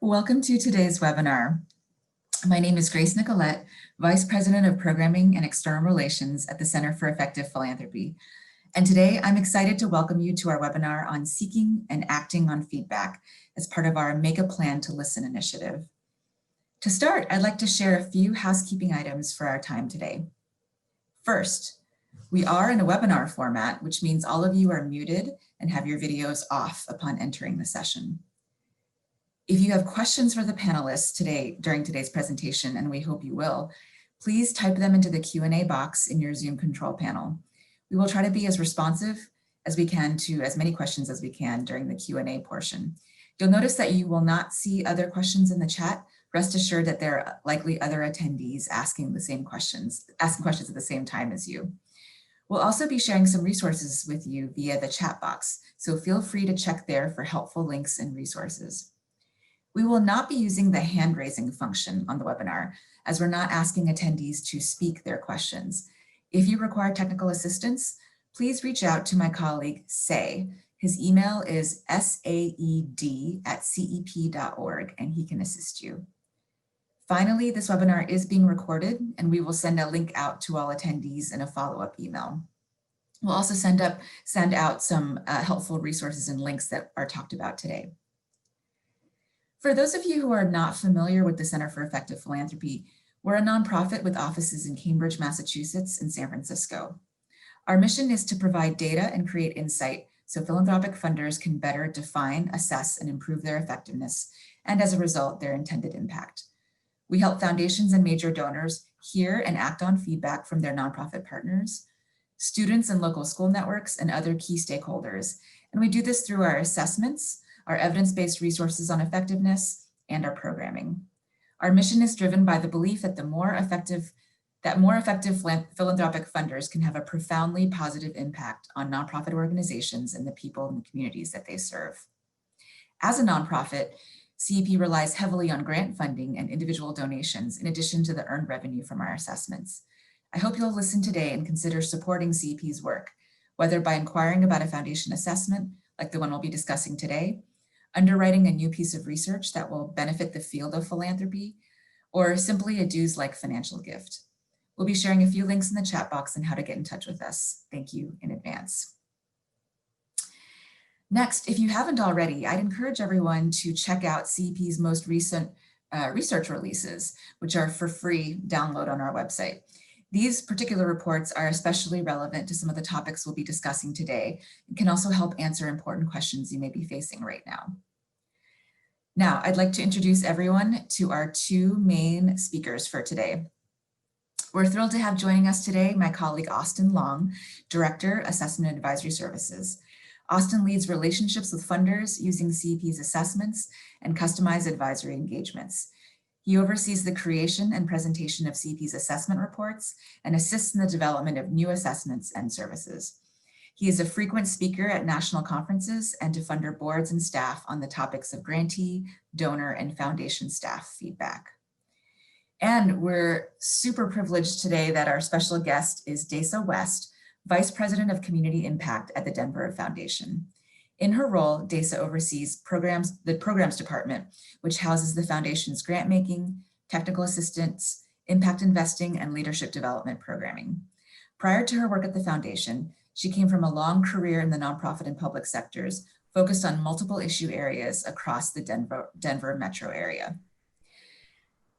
Welcome to today's webinar. My name is Grace Nicolette, Vice President of Programming and External Relations at the Center for Effective Philanthropy. And today I'm excited to welcome you to our webinar on seeking and acting on feedback as part of our Make a Plan to Listen initiative. To start, I'd like to share a few housekeeping items for our time today. First, we are in a webinar format, which means all of you are muted and have your videos off upon entering the session. If you have questions for the panelists today during today's presentation, and we hope you will, please type them into the Q&A box in your Zoom control panel. We will try to be as responsive as we can to as many questions as we can during the Q&A portion. You'll notice that you will not see other questions in the chat. Rest assured that there are likely other attendees asking questions at the same time as you. We'll also be sharing some resources with you via the chat box, so feel free to check there for helpful links and resources. We will not be using the hand raising function on the webinar, as we're not asking attendees to speak their questions. If you require technical assistance, please reach out to my colleague, Say. His email is saed@cep.org, and he can assist you. Finally, this webinar is being recorded, and we will send a link out to all attendees in a follow-up email. We'll also send out some helpful resources and links that are talked about today. For those of you who are not familiar with the Center for Effective Philanthropy, we're a nonprofit with offices in Cambridge, Massachusetts, and San Francisco. Our mission is to provide data and create insight so philanthropic funders can better define, assess, and improve their effectiveness, and as a result, their intended impact. We help foundations and major donors hear and act on feedback from their nonprofit partners, students and local school networks, and other key stakeholders. And we do this through our assessments, our evidence-based resources on effectiveness, and our programming. Our mission is driven by the belief that more effective philanthropic funders can have a profoundly positive impact on nonprofit organizations and the people and the communities that they serve. As a nonprofit, CEP relies heavily on grant funding and individual donations, in addition to the earned revenue from our assessments. I hope you'll listen today and consider supporting CEP's work, whether by inquiring about a foundation assessment, like the one we'll be discussing today, underwriting a new piece of research that will benefit the field of philanthropy, or simply a dues-like financial gift. We'll be sharing a few links in the chat box on how to get in touch with us. Thank you in advance. Next, if you haven't already, I'd encourage everyone to check out CEP's most recent research releases, which are for free download on our website. These particular reports are especially relevant to some of the topics we'll be discussing today and can also help answer important questions you may be facing right now. Now, I'd like to introduce everyone to our two main speakers for today. We're thrilled to have joining us today my colleague Austin Long, Director, Assessment and Advisory Services. Austin leads relationships with funders using CEP's assessments and customized advisory engagements. He oversees the creation and presentation of CEP's assessment reports and assists in the development of new assessments and services. He is a frequent speaker at national conferences and to funder boards and staff on the topics of grantee, donor, and foundation staff feedback. And we're super privileged today that our special guest is Dace West, Vice President of Community Impact at the Denver Foundation. In her role, Dace oversees the programs department, which houses the foundation's grant making, technical assistance, impact investing, and leadership development programming. Prior to her work at the foundation, she came from a long career in the nonprofit and public sectors, focused on multiple issue areas across the Denver metro area.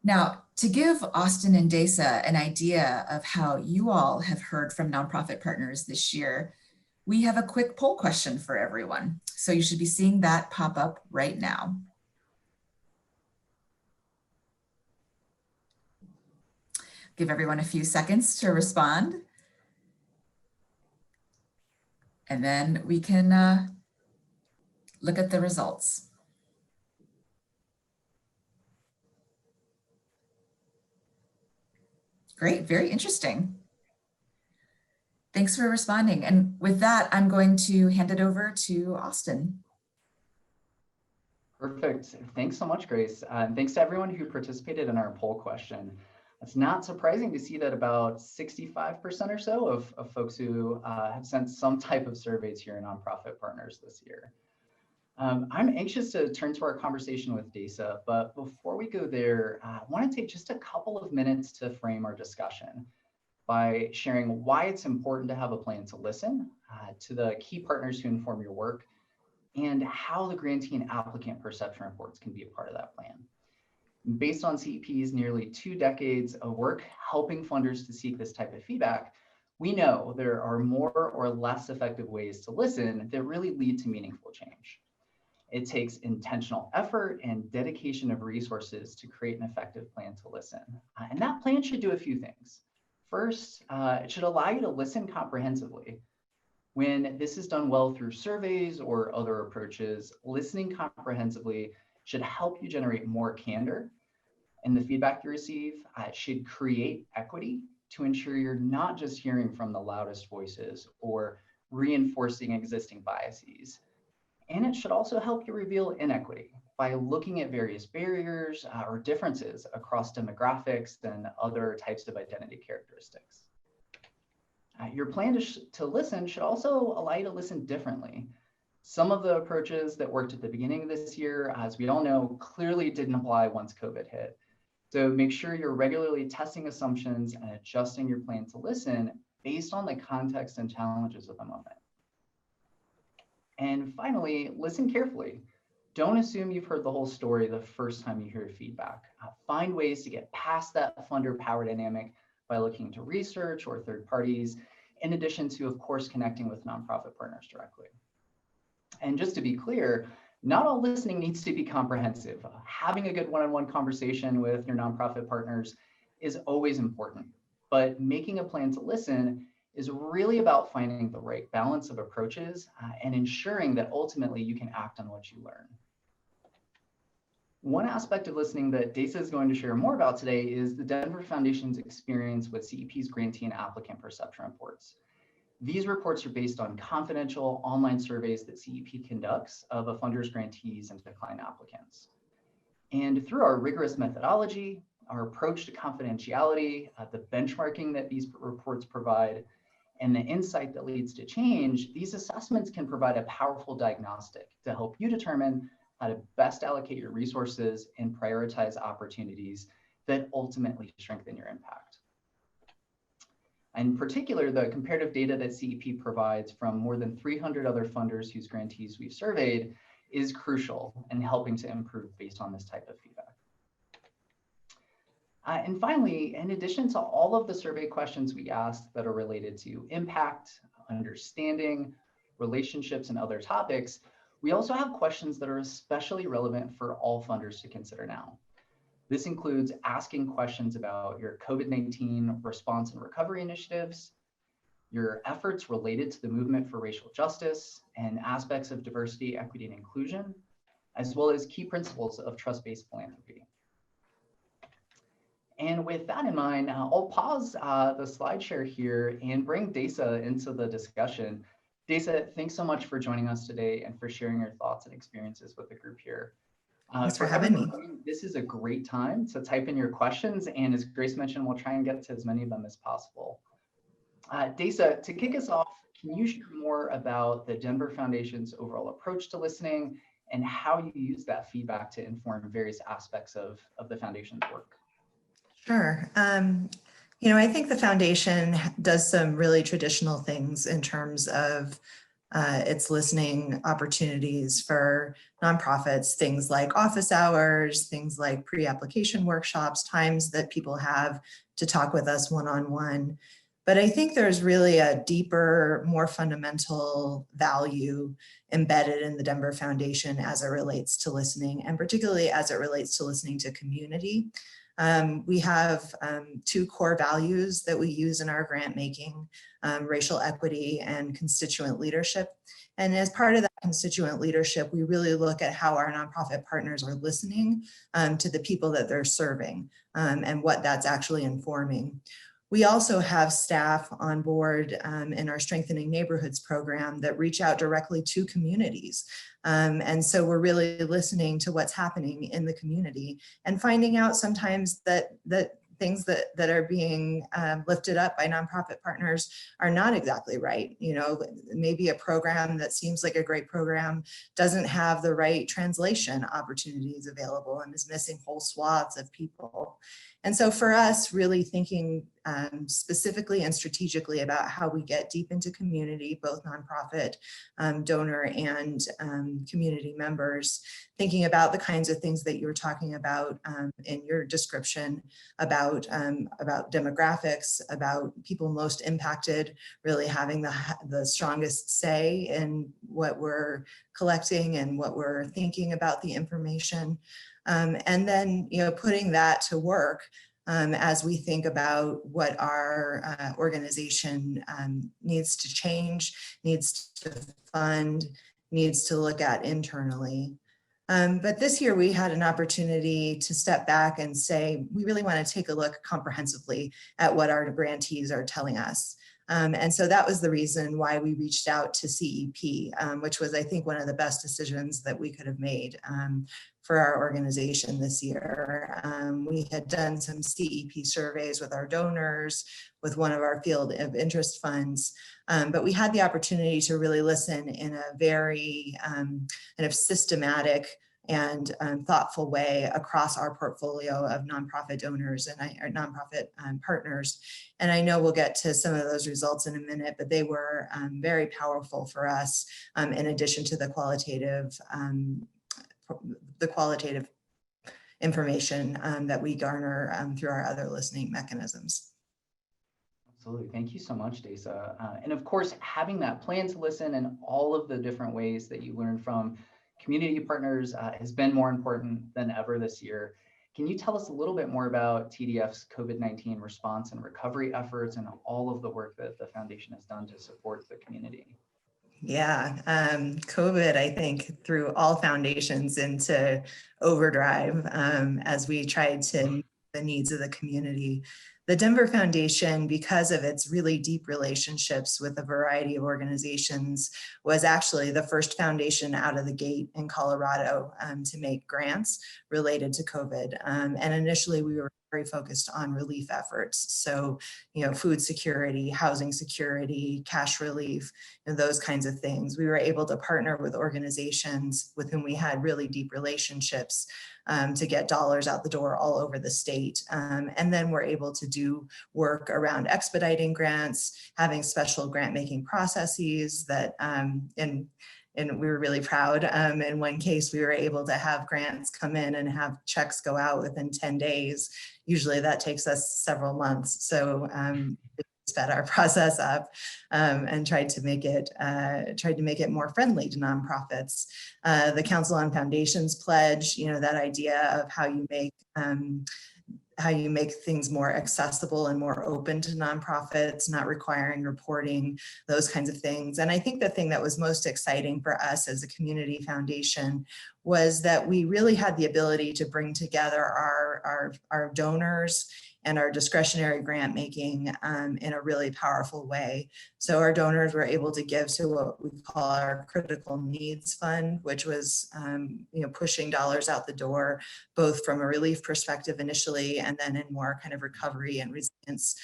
Now, to give Austin and Dace an idea of how you all have heard from nonprofit partners this year, we have a quick poll question for everyone. So you should be seeing that pop up right now. Give everyone a few seconds to respond. And then we can look at the results. Great, very interesting. Thanks for responding. And with that, I'm going to hand it over to Austin. Perfect. Thanks so much, Grace. And thanks to everyone who participated in our poll question. It's not surprising to see that about 65% or so of folks who have sent some type of surveys here in nonprofit partners this year. I'm anxious to turn to our conversation with Dace, but before we go there, I want to take just a couple of minutes to frame our discussion by sharing why it's important to have a plan to listen to the key partners who inform your work and how the grantee and applicant perception reports can be a part of that plan. Based on CEP's nearly 2 decades of work helping funders to seek this type of feedback, we know there are more or less effective ways to listen that really lead to meaningful change. It takes intentional effort and dedication of resources to create an effective plan to listen. And that plan should do a few things. First, it should allow you to listen comprehensively. When this is done well through surveys or other approaches, listening comprehensively should help you generate more candor in the feedback you receive. It should create equity to ensure you're not just hearing from the loudest voices or reinforcing existing biases. And it should also help you reveal inequity by looking at various barriers or differences across demographics and other types of identity characteristics. Your plan to listen should also allow you to listen differently. Some of the approaches that worked at the beginning of this year, as we all know, clearly didn't apply once COVID hit. So make sure you're regularly testing assumptions and adjusting your plan to listen based on the context and challenges of the moment. And finally, listen carefully. Don't assume you've heard the whole story the first time you hear feedback. Find ways to get past that funder power dynamic by looking into research or third parties, in addition to, of course, connecting with nonprofit partners directly. And just to be clear, not all listening needs to be comprehensive. Having a good one-on-one conversation with your nonprofit partners is always important, but making a plan to listen is really about finding the right balance of approaches and ensuring that ultimately you can act on what you learn. One aspect of listening that Dace is going to share more about today is the Denver Foundation's experience with CEP's grantee and applicant perception reports. These reports are based on confidential online surveys that CEP conducts of a funder's grantees and declined applicants. And through our rigorous methodology, our approach to confidentiality, the benchmarking that these reports provide, and the insight that leads to change, these assessments can provide a powerful diagnostic to help you determine how to best allocate your resources and prioritize opportunities that ultimately strengthen your impact. In particular, the comparative data that CEP provides from more than 300 other funders whose grantees we've surveyed is crucial in helping to improve based on this type of feedback. And finally, in addition to all of the survey questions we asked that are related to impact, understanding, relationships, and other topics, we also have questions that are especially relevant for all funders to consider now. This includes asking questions about your COVID-19 response and recovery initiatives, your efforts related to the movement for racial justice, and aspects of diversity, equity, and inclusion, as well as key principles of trust-based philanthropy. And with that in mind, I'll pause the slide share here and bring Dace into the discussion. Dace, thanks so much for joining us today and for sharing your thoughts and experiences with the group here. Thanks for having me. This is a great time to type in your questions, and as Grace mentioned, we'll try and get to as many of them as possible. Dace, to kick us off, can you share more about the Denver Foundation's overall approach to listening and how you use that feedback to inform various aspects of the Foundation's work? Sure. You know, I think the foundation does some really traditional things in terms of its listening opportunities for nonprofits, things like office hours, things like pre-application workshops, times that people have to talk with us one-on-one. But I think there's really a deeper, more fundamental value embedded in the Denver Foundation as it relates to listening, and particularly as it relates to listening to community. We have 2 core values that we use in our grant making, racial equity and constituent leadership. And as part of that constituent leadership, we really look at how our nonprofit partners are listening to the people that they're serving and what that's actually informing. We also have staff on board in our Strengthening Neighborhoods program that reach out directly to communities. And so we're really listening to what's happening in the community and finding out sometimes that things that are being lifted up by nonprofit partners are not exactly right. You know, maybe a program that seems like a great program doesn't have the right translation opportunities available and is missing whole swaths of people. And so for us, really thinking specifically and strategically about how we get deep into community, both nonprofit, donor, and community members, thinking about the kinds of things that you were talking about in your description about demographics, about people most impacted, really having the strongest say in what we're collecting and what we're thinking about the information. And then, you know, putting that to work as we think about what our organization needs to change, needs to fund, needs to look at internally. But this year we had an opportunity to step back and say, we really want to take a look comprehensively at what our grantees are telling us. And so that was the reason why we reached out to CEP, which was, I think, one of the best decisions that we could have made for our organization this year. We had done some CEP surveys with our donors, with one of our field of interest funds, but we had the opportunity to really listen in a very kind of systematic and thoughtful way across our portfolio of nonprofit donors and our nonprofit partners. And I know we'll get to some of those results in a minute, but they were very powerful for us in addition to the qualitative information that we garner through our other listening mechanisms. Absolutely. Thank you so much, Dace. And of course, having that plan to listen and all of the different ways that you learn from community partners has been more important than ever this year. Can you tell us a little bit more about TDF's COVID-19 response and recovery efforts and all of the work that the foundation has done to support the community? Yeah, COVID, I think, threw all foundations into overdrive as we tried to meet the needs of the community. The Denver Foundation, because of its really deep relationships with a variety of organizations, was actually the first foundation out of the gate in Colorado to make grants related to COVID. And initially we were very focused on relief efforts. So, you know, food security, housing security, cash relief, and those kinds of things. We were able to partner with organizations with whom we had really deep relationships to get dollars out the door all over the state. And then we're able to do work around expediting grants, having special grant making processes that, and we were really proud. In one case, we were able to have grants come in and have checks go out within 10 days. Usually that takes us several months. So we sped our process up and tried to make it more friendly to nonprofits. The Council on Foundations pledge, you know, that idea of how you make things more accessible and more open to nonprofits, not requiring reporting, those kinds of things. And I think the thing that was most exciting for us as a community foundation was that we really had the ability to bring together our donors and our discretionary grant making in a really powerful way. So our donors were able to give to what we call our critical needs fund, which was pushing dollars out the door, both from a relief perspective initially, and then in more kind of recovery and resilience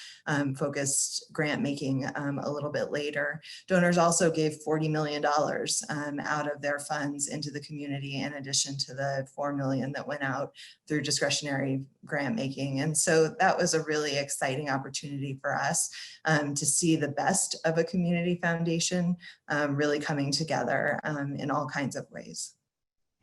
focused grant making a little bit later. Donors also gave $40 million out of their funds into the community, in addition to the $4 million that went out through discretionary grant making. And so that was a really exciting opportunity for us to see the best of a community foundation really coming together in all kinds of ways.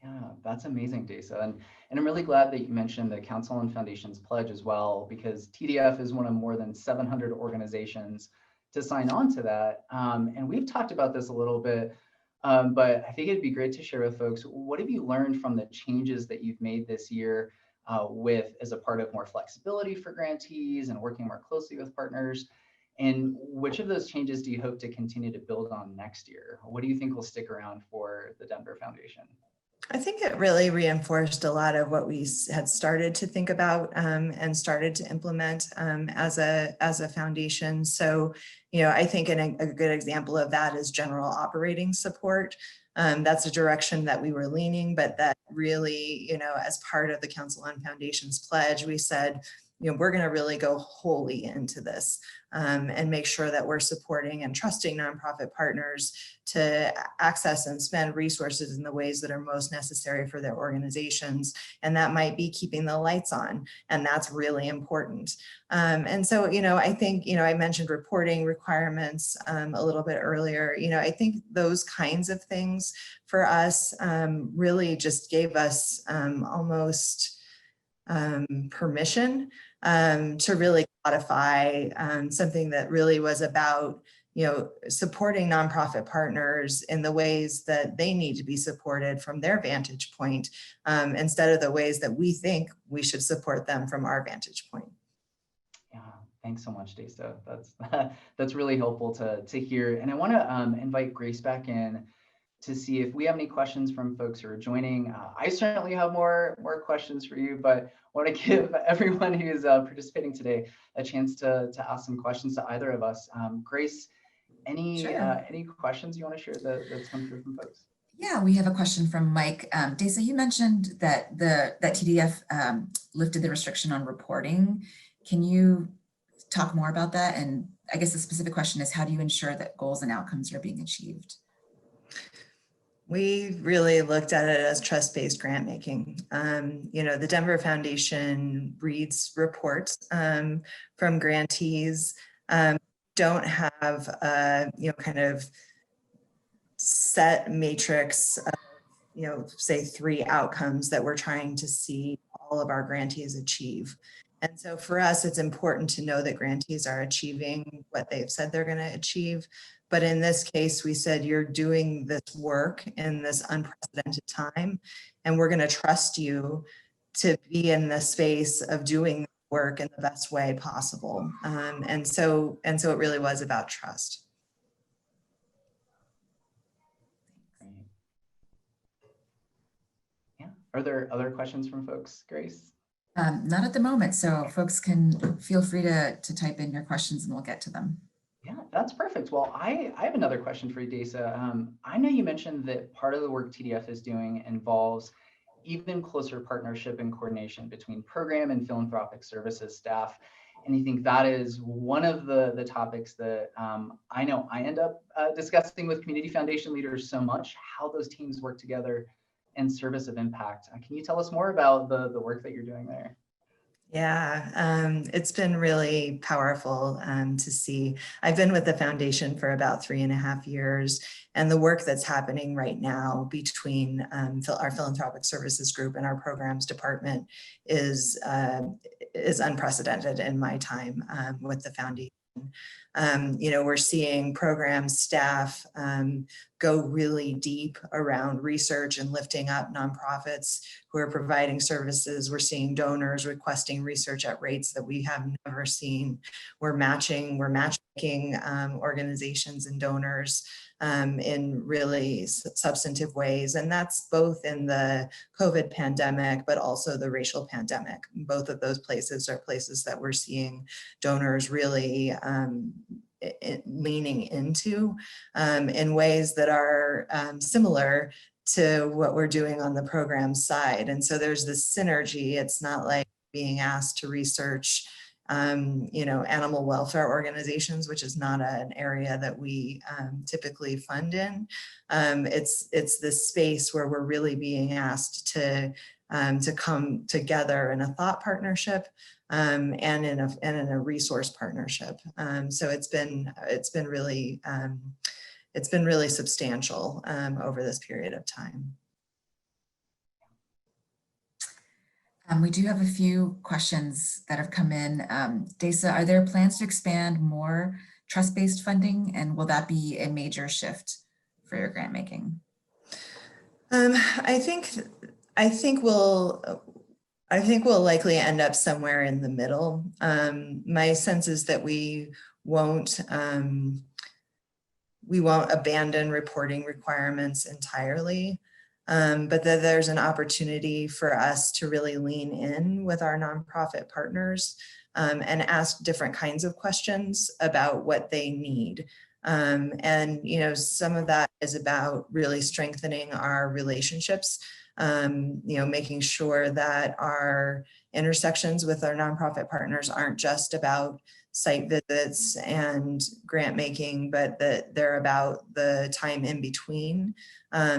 Yeah, that's amazing, Dace. And I'm really glad that you mentioned the Council on Foundations pledge as well, because TDF is one of more than 700 organizations to sign on to that. And we've talked about this a little bit, but I think it'd be great to share with folks, what have you learned from the changes that you've made this year as a part of more flexibility for grantees and working more closely with partners? And which of those changes do you hope to continue to build on next year? What do you think will stick around for the Denver Foundation? I think it really reinforced a lot of what we had started to think about and started to implement as a foundation. So, I think a good example of that is general operating support. That's a direction that we were leaning, but that really, as part of the Council on Foundations pledge, we said, we're going to really go wholly into this and make sure that we're supporting and trusting nonprofit partners to access and spend resources in the ways that are most necessary for their organizations. And that might be keeping the lights on, and that's really important. And so, I think, I mentioned reporting requirements a little bit earlier. I think those kinds of things for us really just gave us almost permission to really codify something that really was about supporting nonprofit partners in the ways that they need to be supported from their vantage point, instead of the ways that we think we should support them from our vantage point. Yeah, thanks so much, Dace. That's really helpful to hear. And I want to invite Grace back in to see if we have any questions from folks who are joining. I certainly have more questions for you, but I want to give everyone who's participating today a chance to ask some questions to either of us. Grace, any questions you want to share that's come through from folks? Yeah, we have a question from Mike. Dace, you mentioned that that TDF lifted the restriction on reporting. Can you talk more about that? And I guess the specific question is, how do you ensure that goals and outcomes are being achieved? We really looked at it as trust-based grant making. The Denver Foundation reads reports from grantees, don't have a kind of set matrix of, say 3 outcomes that we're trying to see all of our grantees achieve. And so for us, it's important to know that grantees are achieving what they've said they're going to achieve. But in this case, we said, you're doing this work in this unprecedented time, and we're going to trust you to be in the space of doing the work in the best way possible. And so it really was about trust. Great. Yeah. Are there other questions from folks, Grace? Not at the moment, so folks can feel free to type in your questions and we'll get to them. Yeah, that's perfect. Well, I have another question for you, Dace. I know you mentioned that part of the work TDF is doing involves even closer partnership and coordination between program and philanthropic services staff. And I think that is one of the topics that I know I end up discussing with community foundation leaders so much, how those teams work together in service of impact. Can you tell us more about the work that you're doing there? Yeah, it's been really powerful to see. I've been with the foundation for about 3.5 years, and the work that's happening right now between our philanthropic services group and our programs department is unprecedented in my time with the foundation. We're seeing program staff go really deep around research and lifting up nonprofits who are providing services. We're seeing donors requesting research at rates that we have never seen. We're matchmaking organizations and donors in really substantive ways. And that's both in the COVID pandemic, but also the racial pandemic. Both of those places are places that we're seeing donors really leaning into in ways that are similar to what we're doing on the program side. And so there's this synergy. It's not like being asked to research animal welfare organizations, which is not an area that we typically fund in. It's this space where we're really being asked to come together in a thought partnership and in a resource partnership. So it's been really substantial over this period of time. We do have a few questions that have come in. Dace, are there plans to expand more trust-based funding, and will that be a major shift for your grant making? I think we'll likely end up somewhere in the middle. My sense is that we won't abandon reporting requirements entirely. But that there's an opportunity for us to really lean in with our nonprofit partners and ask different kinds of questions about what they need. And some of that is about really strengthening our relationships Making sure that our intersections with our nonprofit partners aren't just about site visits and grant making, but that they're about the time in between,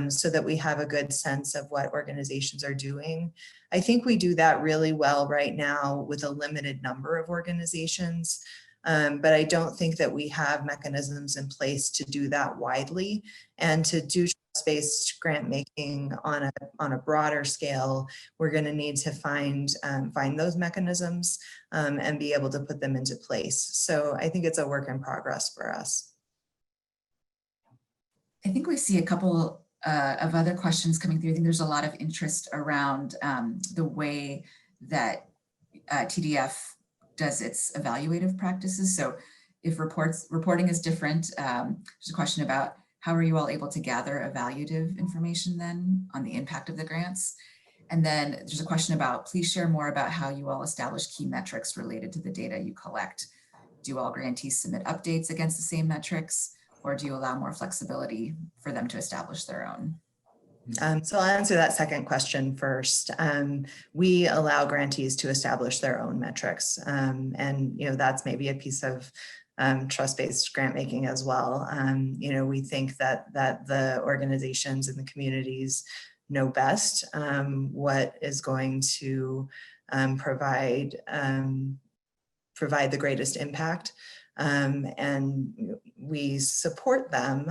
so that we have a good sense of what organizations are doing. I think we do that really well right now with a limited number of organizations, but I don't think that we have mechanisms in place to do that widely, and to do trust-based grant making on a broader scale. We're going to need to find those mechanisms and be able to put them into place. So I think it's a work in progress for us. I think we see a couple of other questions coming through. I think there's a lot of interest around the way that TDF does its evaluative practices. So if reporting is different, there's a question about how are you all able to gather evaluative information then on the impact of the grants? And then there's a question about, please share more about how you all establish key metrics related to the data you collect. Do all grantees submit updates against the same metrics, or do you allow more flexibility for them to establish their own? So I'll answer that second question first. We allow grantees to establish their own metrics, and that's maybe a piece of trust-based grant making as well. We think that the organizations and the communities know best what is going to provide the greatest impact. And we support them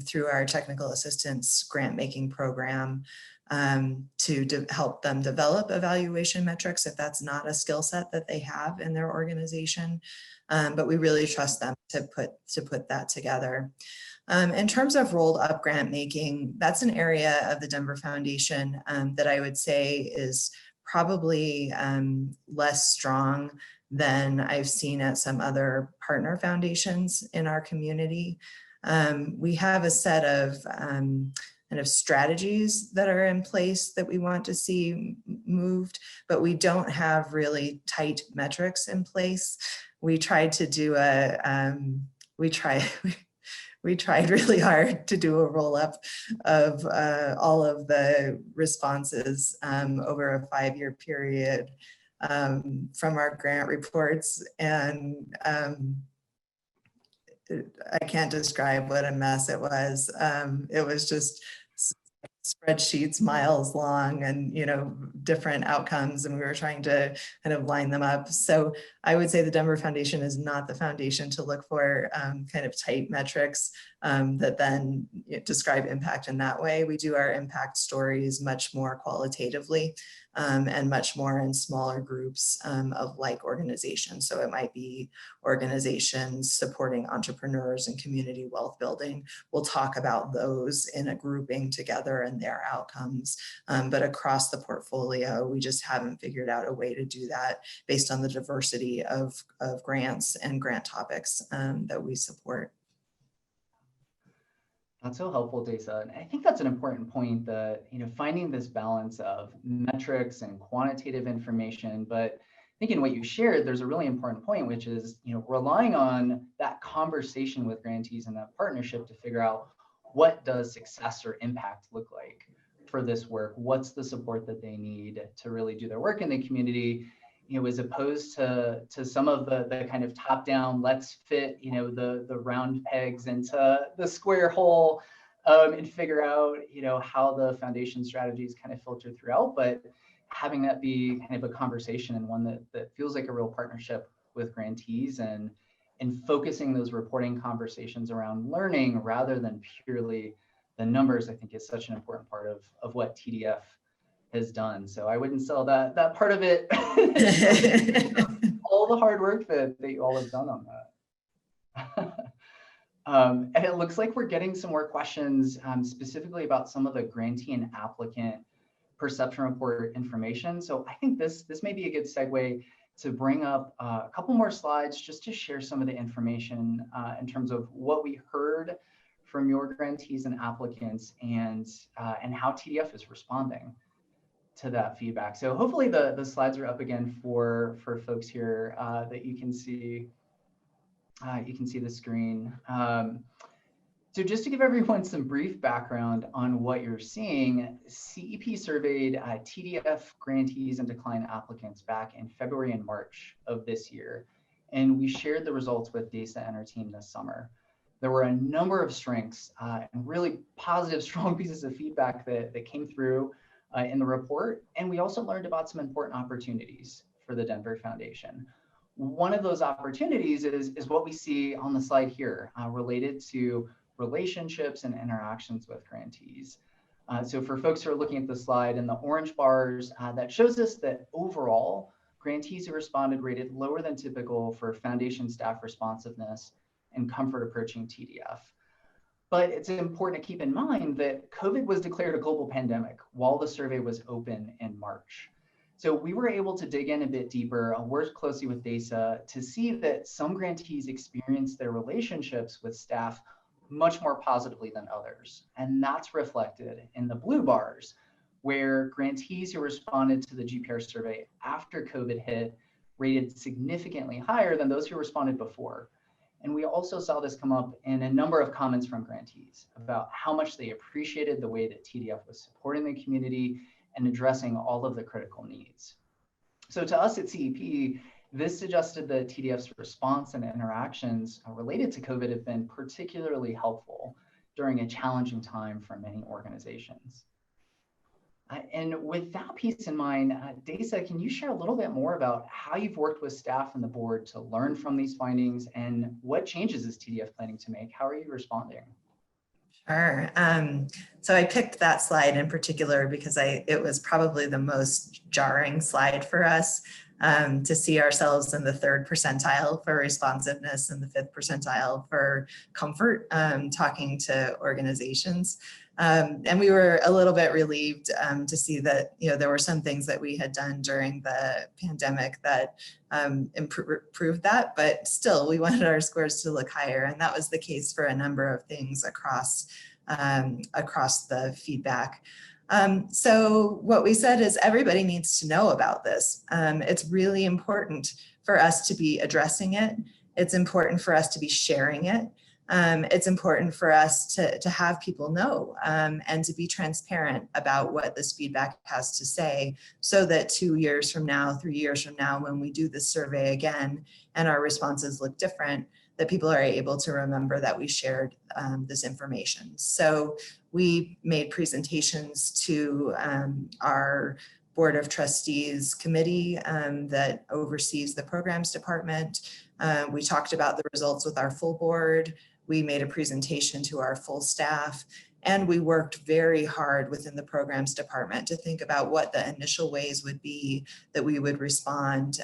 through our technical assistance grant making program to help them develop evaluation metrics if that's not a skill set that they have in their organization. But we really trust them to put that together. In terms of rolled up grant making, that's an area of the Denver Foundation that I would say is probably less strong than I've seen at some other partner foundations in our community. We have a set of kind of strategies that are in place that we want to see moved, but we don't have really tight metrics in place. We tried to do we tried really hard to do a roll up of all of the responses over a 5-year period from our grant reports, and I can't describe what a mess it was. It was just spreadsheets miles long and different outcomes, and we were trying to kind of line them up. So I would say the Denver Foundation is not the foundation to look for kind of tight metrics that then describe impact in that way. We do our impact stories much more qualitatively and much more in smaller groups of like organizations. So it might be organizations supporting entrepreneurs and community wealth building. We'll talk about those in a grouping together and their outcomes. But across the portfolio, we just haven't figured out a way to do that based on the diversity of grants and grant topics that we support. That's so helpful, Dace. And I think that's an important point, that finding this balance of metrics and quantitative information. But I think in what you shared, there's a really important point, which is relying on that conversation with grantees and that partnership to figure out what does success or impact look like for this work. What's the support that they need to really do their work in the community? As opposed to some of the kind of top down, let's fit, the round pegs into the square hole and figure out, how the foundation strategies kind of filter throughout, but having that be kind of a conversation and one that feels like a real partnership with grantees and focusing those reporting conversations around learning rather than purely the numbers, I think is such an important part of what TDF has done. So I wouldn't sell that part of it. All the hard work that you all have done on that. And it looks like we're getting some more questions specifically about some of the grantee and applicant perception report information. So I think this may be a good segue to bring up a couple more slides just to share some of the information in terms of what we heard from your grantees and applicants and how TDF is responding to that feedback. So hopefully the slides are up again for folks here that you can see the screen. So just to give everyone some brief background on what you're seeing, CEP surveyed TDF grantees and decline applicants back in February and March of this year, and we shared the results with Dace and our team this summer. There were a number of strengths and really positive, strong pieces of feedback that came through in the report, and we also learned about some important opportunities for the Denver Foundation. One of those opportunities is what we see on the slide here, related to relationships and interactions with grantees. So for folks who are looking at the slide in the orange bars, that shows us that overall, grantees who responded rated lower than typical for foundation staff responsiveness and comfort approaching TDF. But it's important to keep in mind that COVID was declared a global pandemic while the survey was open in March. So we were able to dig in a bit deeper, work closely with Dace to see that some grantees experienced their relationships with staff much more positively than others. And that's reflected in the blue bars, where grantees who responded to the GPR survey after COVID hit rated significantly higher than those who responded before. And we also saw this come up in a number of comments from grantees about how much they appreciated the way that TDF was supporting the community and addressing all of the critical needs. So to us at CEP, this suggested that TDF's response and interactions related to COVID have been particularly helpful during a challenging time for many organizations. And with that piece in mind, Dace, can you share a little bit more about how you've worked with staff and the board to learn from these findings, and what changes is TDF planning to make? How are you responding? Sure. So I picked that slide in particular because it was probably the most jarring slide for us, to see ourselves in the 3rd percentile for responsiveness and the 5th percentile for comfort, talking to organizations. And we were a little bit relieved to see that, there were some things that we had done during the pandemic that improved that, but still we wanted our scores to look higher. And that was the case for a number of things across the feedback. So what we said is everybody needs to know about this. It's really important for us to be addressing it. It's important for us to be sharing it. It's important for us to have people know and to be transparent about what this feedback has to say, so that 2 years from now, 3 years from now, when we do this survey again and our responses look different, that people are able to remember that we shared this information. So we made presentations to our Board of Trustees committee that oversees the programs department. We talked about the results with our full board. We made a presentation to our full staff, and we worked very hard within the programs department to think about what the initial ways would be that we would respond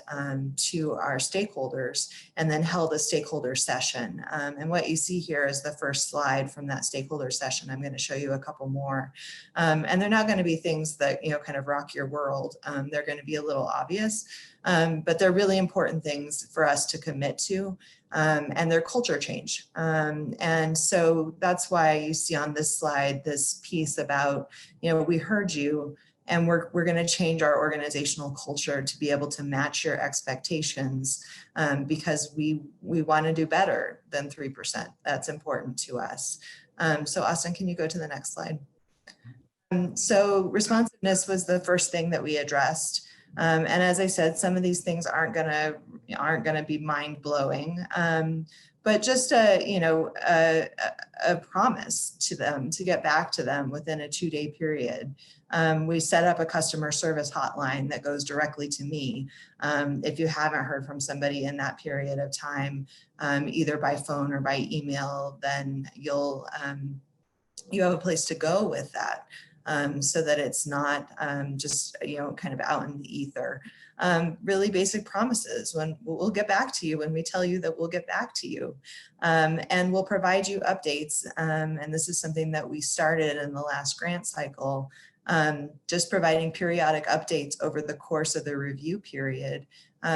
to our stakeholders, and then held a stakeholder session. And what you see here is the first slide from that stakeholder session. I'm going to show you a couple more. And they're not going to be things that, kind of rock your world. They're going to be a little obvious, but they're really important things for us to commit to. And their culture change. And so that's why you see on this slide, this piece about, we heard you, and we're going to change our organizational culture to be able to match your expectations, because we want to do better than 3%. That's important to us. So Austin, can you go to the next slide? So responsiveness was the first thing that we addressed. And as I said, some of these things aren't gonna be mind blowing, but just a promise to them to get back to them within a 2-day period. We set up a customer service hotline that goes directly to me. If you haven't heard from somebody in that period of time, either by phone or by email, then you have a place to go with that. So that it's not just, kind of out in the ether. Really basic promises: when we'll get back to you when we tell you that we'll get back to you. And we'll provide you updates. And this is something that we started in the last grant cycle, just providing periodic updates over the course of the review period,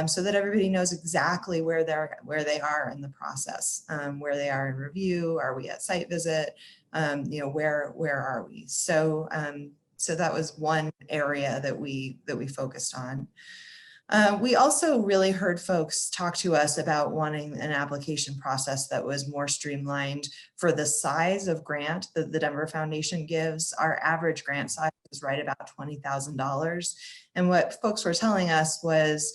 so that everybody knows exactly where they are in the process, where they are in review. Are we at site visit? Where are we? So that was one area that we focused on. We also really heard folks talk to us about wanting an application process that was more streamlined for the size of grant that the Denver Foundation gives. Our average grant size is right about $20,000. And what folks were telling us was,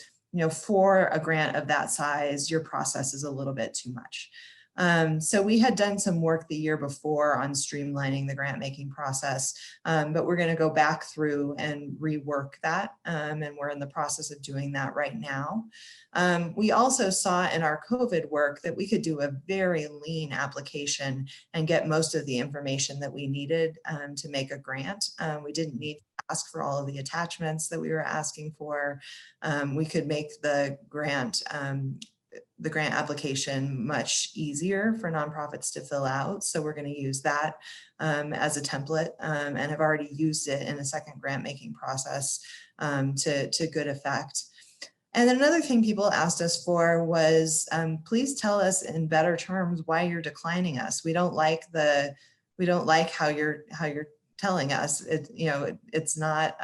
for a grant of that size, your process is a little bit too much. So we had done some work the year before on streamlining the grant making process, but we're going to go back through and rework that. And we're in the process of doing that right now. We also saw in our COVID work that we could do a very lean application and get most of the information that we needed to make a grant. We didn't need to ask for all of the attachments that we were asking for. We could make the grant application much easier for nonprofits to fill out. So we're going to use that as a template and have already used it in a second grant making process to good effect. And then another thing people asked us for was, please tell us in better terms why you're declining us. We don't like how you're telling us. It's not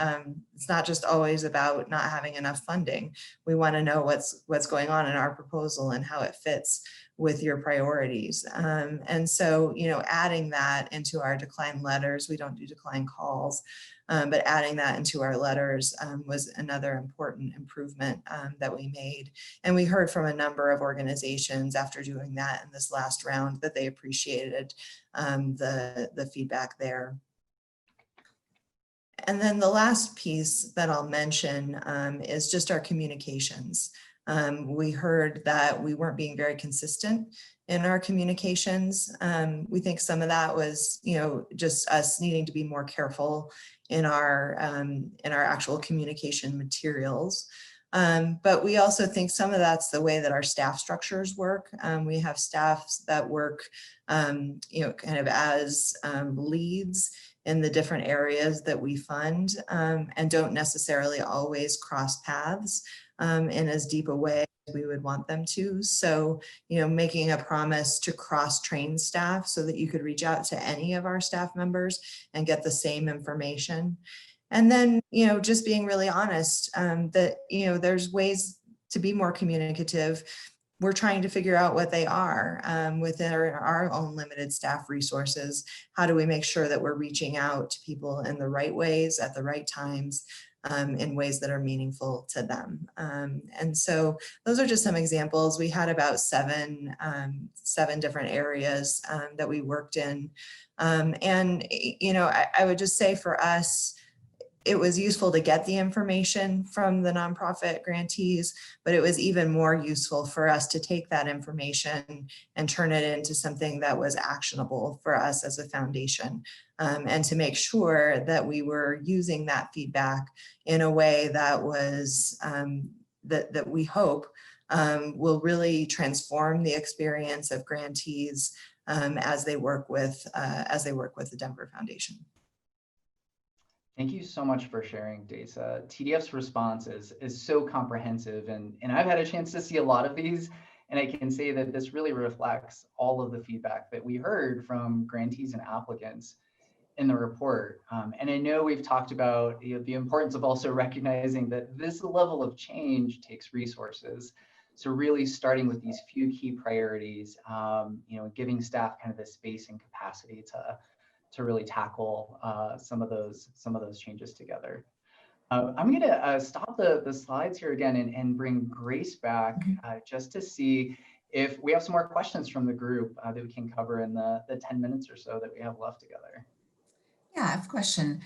just always about not having enough funding. We want to know what's going on in our proposal and how it fits with your priorities. And so, adding that into our decline letters, we don't do decline calls, but adding that into our letters was another important improvement that we made. And we heard from a number of organizations after doing that in this last round that they appreciated the feedback there. And then the last piece that I'll mention is just our communications. We heard that we weren't being very consistent in our communications. We think some of that was, just us needing to be more careful in our actual communication materials. But we also think some of that's the way that our staff structures work. We have staffs that work, kind of as leads in the different areas that we fund and don't necessarily always cross paths in as deep a way as we would want them to. So, making a promise to cross-train staff so that you could reach out to any of our staff members and get the same information. And then, just being really honest that, there's ways to be more communicative. We're trying to figure out what they are within our own limited staff resources. How do we make sure that we're reaching out to people in the right ways at the right times in ways that are meaningful to them? And so those are just some examples. We had about seven different areas that we worked in. And, I would just say for us, it was useful to get the information from the nonprofit grantees, but it was even more useful for us to take that information and turn it into something that was actionable for us as a foundation, and to make sure that we were using that feedback in a way that was that we hope will really transform the experience of grantees as they work with the Denver Foundation. Thank you so much for sharing, Dace. TDF's response is so comprehensive, and I've had a chance to see a lot of these, and I can say that this really reflects all of the feedback that we heard from grantees and applicants in the report. And I know we've talked about the importance of also recognizing that this level of change takes resources. So really starting with these few key priorities, giving staff kind of the space and capacity to really tackle some of those changes together. I'm going to stop the slides here again and bring Grace back just to see if we have some more questions from the group that we can cover in the 10 minutes or so that we have left together. Yeah, I have a question.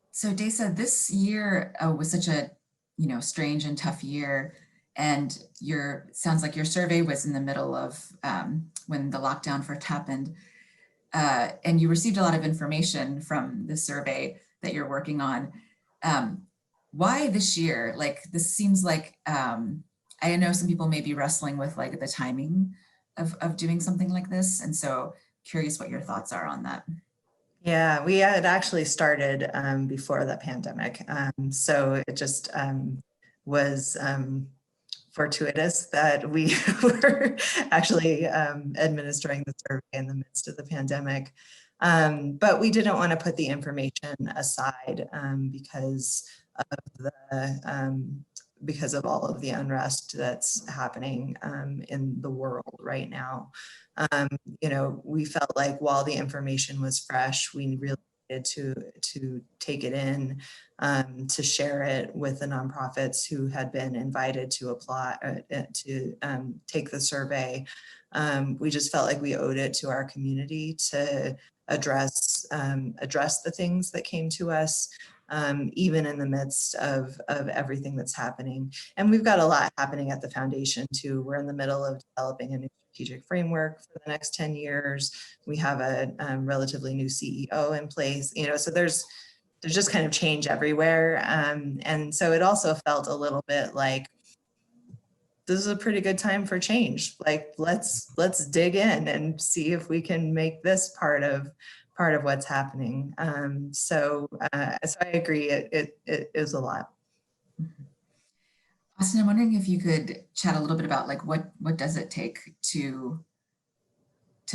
So Dace, this year was such a strange and tough year, and sounds like your survey was in the middle of when the lockdown first happened. And you received a lot of information from the survey that you're working on. Why this year? Like, this seems like, I know some people may be wrestling with like the timing of doing something like this. And so curious what your thoughts are on that. Yeah, we had actually started before the pandemic. So it just was fortuitous that we were actually administering the survey in the midst of the pandemic. But we didn't want to put the information aside because of because of all of the unrest that's happening in the world right now. You know, we felt like while the information was fresh, we really needed to take it in, to share it with the nonprofits who had been invited to apply, to take the survey. We just felt like we owed it to our community to address the things that came to us, even in the midst of everything that's happening. And we've got a lot happening at the foundation too. We're in the middle of developing a new strategic framework for the next 10 years. We have a relatively new CEO in place, you know, so there's just kind of change everywhere. And so it also felt a little bit like, this is a pretty good time for change. Like, let's dig in and see if we can make this part of what's happening. So I agree, it is a lot. Austin, I'm wondering if you could chat a little bit about like what does it take to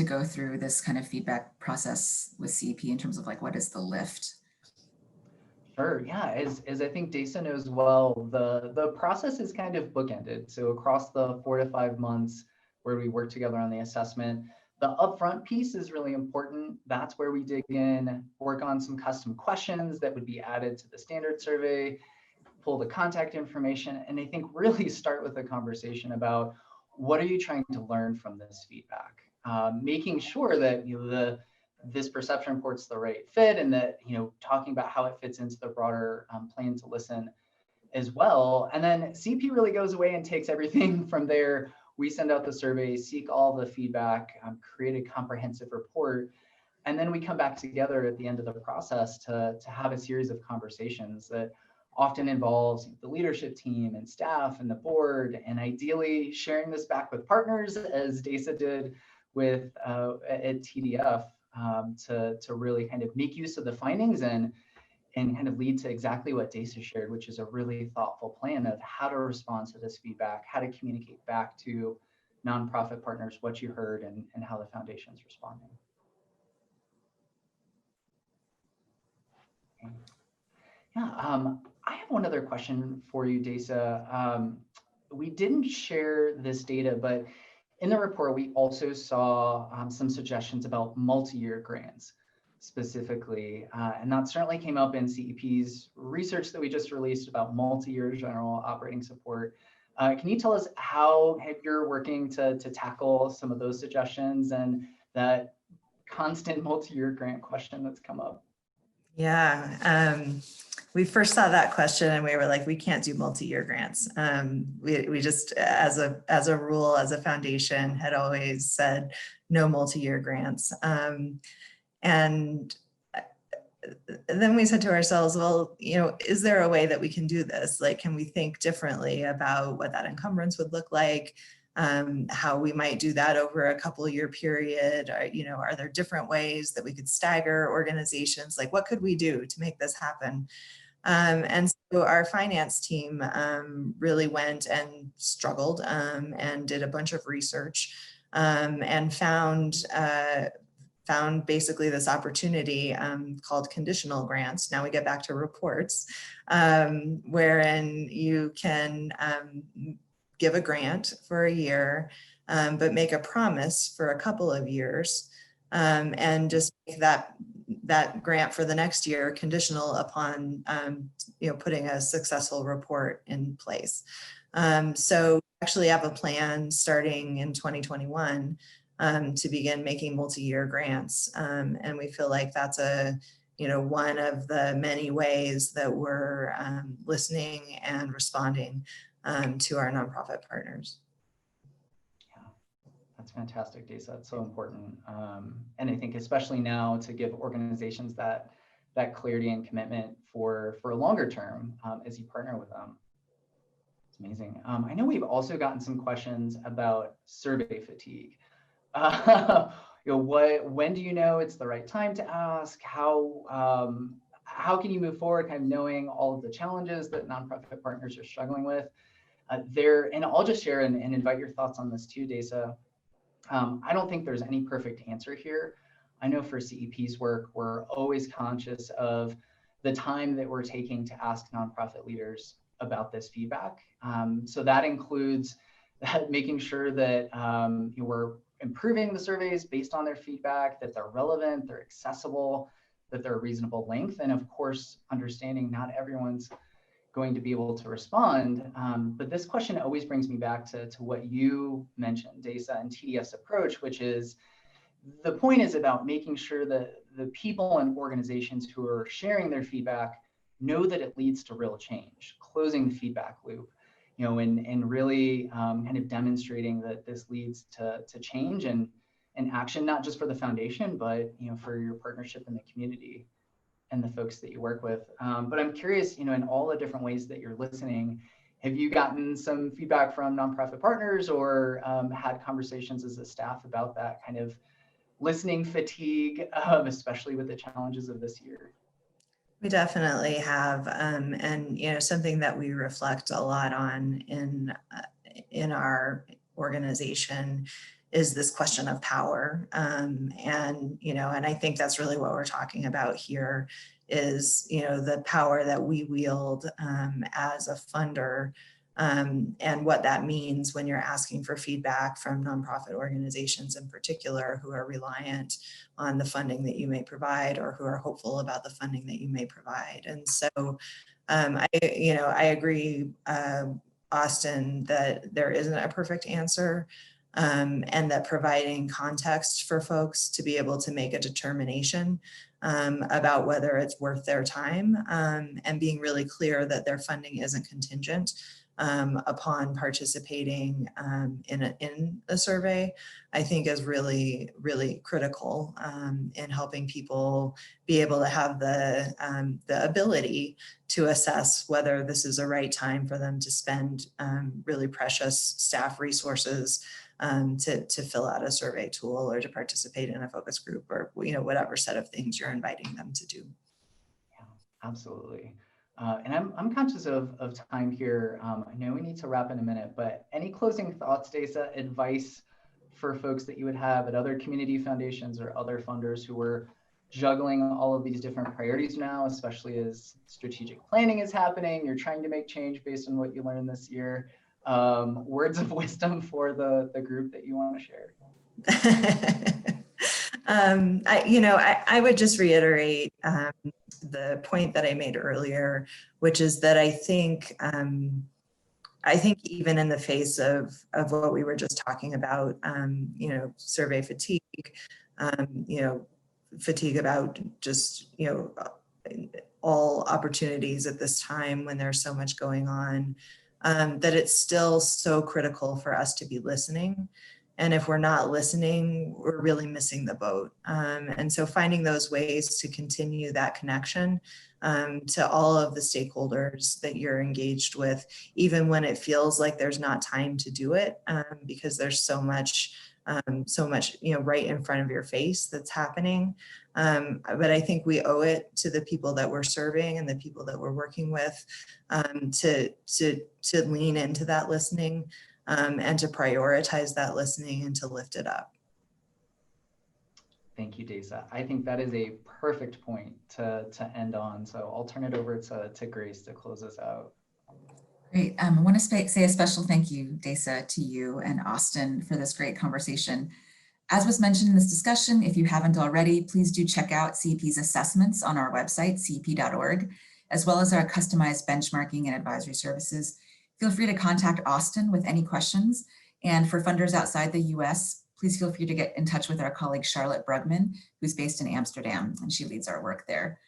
go through this kind of feedback process with CEP in terms of like what is the lift? Sure, yeah, as I think Dace knows well, the process is kind of bookended. So across the 4 to 5 months where we work together on the assessment, the upfront piece is really important. That's where we dig in, work on some custom questions that would be added to the standard survey, pull the contact information, and I think really start with a conversation about what are you trying to learn from this feedback, making sure that this perception report's the right fit, and that talking about how it fits into the broader plan to listen as well. And then CP really goes away and takes everything from there. We send out the survey, seek all the feedback, create a comprehensive report, and then we come back together at the end of the process to have a series of conversations that often involves the leadership team and staff and the board, and ideally sharing this back with partners, as Dace did with at TDF, to really kind of make use of the findings and kind of lead to exactly what Dace shared, which is a really thoughtful plan of how to respond to this feedback, how to communicate back to nonprofit partners what you heard and how the foundation's responding. Okay. Yeah, I have one other question for you, Dace. We didn't share this data, but in the report, we also saw some suggestions about multi-year grants specifically, and that certainly came up in CEP's research that we just released about multi-year general operating support. Can you tell us how you're working to tackle some of those suggestions and that constant multi-year grant question that's come up? Yeah, we first saw that question and we were like, we can't do multi-year grants. We just, as a rule, as a foundation, had always said no multi-year grants. And then we said to ourselves, well, is there a way that we can do this? Like, can we think differently about what that encumbrance would look like? How we might do that over a couple-year period? Are there different ways that we could stagger organizations? Like, what could we do to make this happen? And so our finance team really went and struggled and did a bunch of research and found basically this opportunity called conditional grants. Now we get back to reports, wherein you can give a grant for a year, but make a promise for a couple of years, and just make that grant for the next year conditional upon putting a successful report in place. So we actually have a plan starting in 2021 to begin making multi-year grants, and we feel like that's one of the many ways that we're listening and responding to our nonprofit partners. Yeah, that's fantastic, Dace. That's so important. And I think especially now to give organizations that clarity and commitment for a longer term as you partner with them. It's amazing. I know we've also gotten some questions about survey fatigue. When do you know it's the right time to ask? How can you move forward kind of knowing all of the challenges that nonprofit partners are struggling with? And I'll just share and invite your thoughts on this too, Dace. I don't think there's any perfect answer here. I know for CEP's work, we're always conscious of the time that we're taking to ask nonprofit leaders about this feedback. So that includes making sure that we're improving the surveys based on their feedback, that they're relevant, they're accessible, that they're a reasonable length, and of course, understanding not everyone's going to be able to respond. But this question always brings me back to what you mentioned, Dace, and TDF's approach, which is the point is about making sure that the people and organizations who are sharing their feedback know that it leads to real change, closing the feedback loop, and really kind of demonstrating that this leads to change and action, not just for the foundation, but for your partnership in the community and the folks that you work with. But I'm curious, in all the different ways that you're listening, have you gotten some feedback from nonprofit partners or had conversations as a staff about that kind of listening fatigue, especially with the challenges of this year? We definitely have, and something that we reflect a lot on in our organization is this question of power, and I think that's really what we're talking about here is the power that we wield as a funder, and what that means when you're asking for feedback from nonprofit organizations in particular who are reliant on the funding that you may provide or who are hopeful about the funding that you may provide. And so I agree, Austin, that there isn't a perfect answer, and that providing context for folks to be able to make a determination about whether it's worth their time, and being really clear that their funding isn't contingent upon participating in a survey, I think is really, really critical in helping people be able to have the ability to assess whether this is the right time for them to spend really precious staff resources to fill out a survey tool or to participate in a focus group or whatever set of things you're inviting them to do. Yeah, absolutely. And I'm conscious of time here. I know we need to wrap in a minute, but any closing thoughts, Dace, advice for folks that you would have at other community foundations or other funders who are juggling all of these different priorities now, especially as strategic planning is happening, you're trying to make change based on what you learned this year. Words of wisdom for the group that you want to share? I would just reiterate the point that I made earlier, which is that I think even in the face of what we were just talking about, survey fatigue, fatigue about just, all opportunities at this time when there's so much going on, that it's still so critical for us to be listening. And if we're not listening, we're really missing the boat. And so finding those ways to continue that connection to all of the stakeholders that you're engaged with, even when it feels like there's not time to do it, because there's so much, right in front of your face that's happening. But I think we owe it to the people that we're serving and the people that we're working with to lean into that listening. And to prioritize that listening and to lift it up. Thank you, Dace. I think that is a perfect point to end on. So I'll turn it over to Grace to close us out. Great. I want to say a special thank you, Dace, to you and Austin for this great conversation. As was mentioned in this discussion, if you haven't already, please do check out CEP's assessments on our website, cep.org, as well as our customized benchmarking and advisory services. Feel free to contact Austin with any questions. And for funders outside the US, please feel free to get in touch with our colleague, Charlotte Brugman, who's based in Amsterdam, and she leads our work there.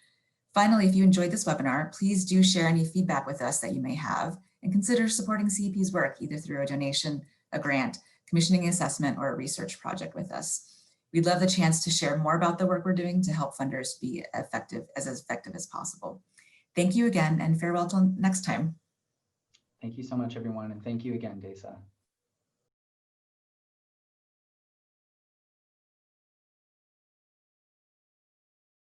Finally, if you enjoyed this webinar, please do share any feedback with us that you may have and consider supporting CEP's work either through a donation, a grant, commissioning assessment, or a research project with us. We'd love the chance to share more about the work we're doing to help funders be effective as possible. Thank you again, and farewell till next time. Thank you so much, everyone. And thank you again, Dace.